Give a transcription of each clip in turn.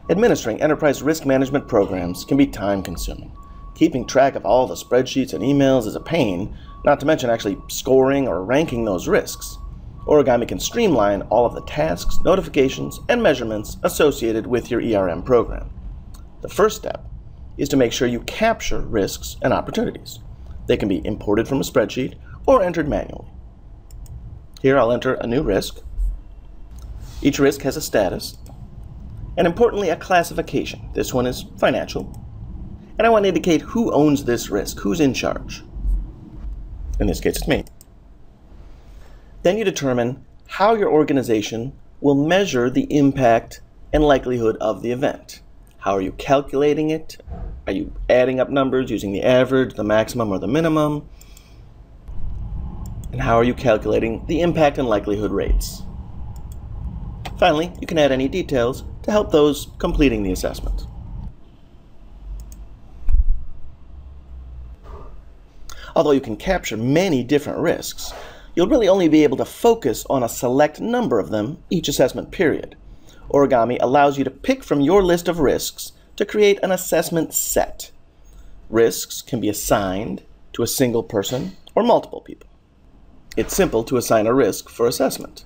Administering enterprise risk management programs can be time-consuming. Keeping track of all the spreadsheets and emails is a pain, not to mention actually scoring or ranking those risks. Origami can streamline all of the tasks, notifications, and measurements associated with your ERM program. The first step is to make sure you capture risks and opportunities. They can be imported from a spreadsheet or entered manually. Here I'll enter a new risk. Each risk has a status, and importantly a classification. This one is financial. And I want to indicate who owns this risk, who's in charge. In this case, it's me. Then you determine how your organization will measure the impact and likelihood of the event. How are you calculating it? Are you adding up numbers using the average, the maximum, or the minimum? And how are you calculating the impact and likelihood rates? Finally, you can add any details to help those completing the assessment. Although you can capture many different risks, you'll really only be able to focus on a select number of them each assessment period. Origami allows you to pick from your list of risks to create an assessment set. Risks can be assigned to a single person or multiple people. It's simple to assign a risk for assessment.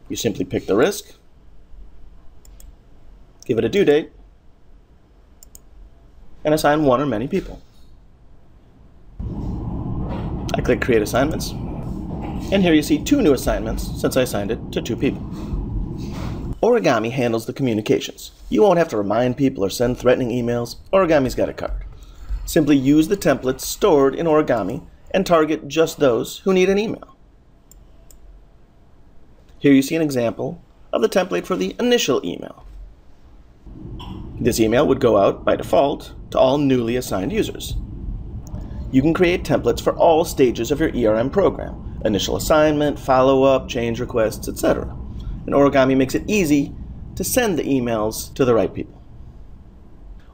You simply pick the risk, give it a due date, and assign one or many people. I click Create Assignments, and here you see 2 new assignments since I assigned it to 2 people. Origami handles the communications. You won't have to remind people or send threatening emails. Origami's got it covered. Simply use the templates stored in Origami and target just those who need an email. Here you see an example of the template for the initial email. This email would go out by default to all newly assigned users. You can create templates for all stages of your ERM program: initial assignment, follow-up, change requests, etc. And Origami makes it easy to send the emails to the right people.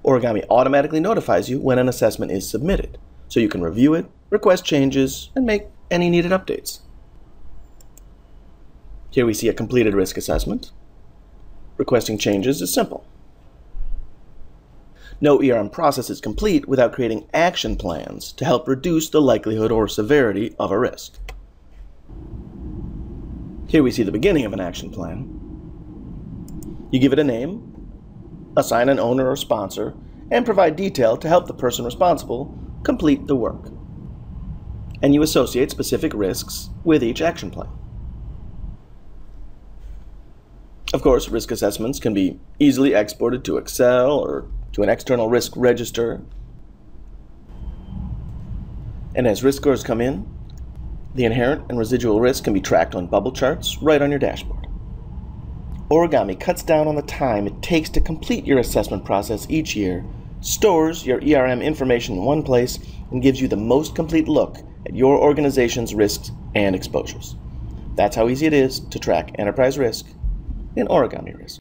Origami automatically notifies you when an assessment is submitted, so you can review it, request changes, and make any needed updates. Here we see a completed risk assessment. Requesting changes is simple. No ERM process is complete without creating action plans to help reduce the likelihood or severity of a risk. Here we see the beginning of an action plan. You give it a name, assign an owner or sponsor, and provide detail to help the person responsible complete the work. And you associate specific risks with each action plan. Of course, risk assessments can be easily exported to Excel or to an external risk register. And as risk scores come in, the inherent and residual risk can be tracked on bubble charts right on your dashboard. Origami cuts down on the time it takes to complete your assessment process each year, stores your ERM information in one place, and gives you the most complete look at your organization's risks and exposures. That's how easy it is to track enterprise risk in Origami Risk.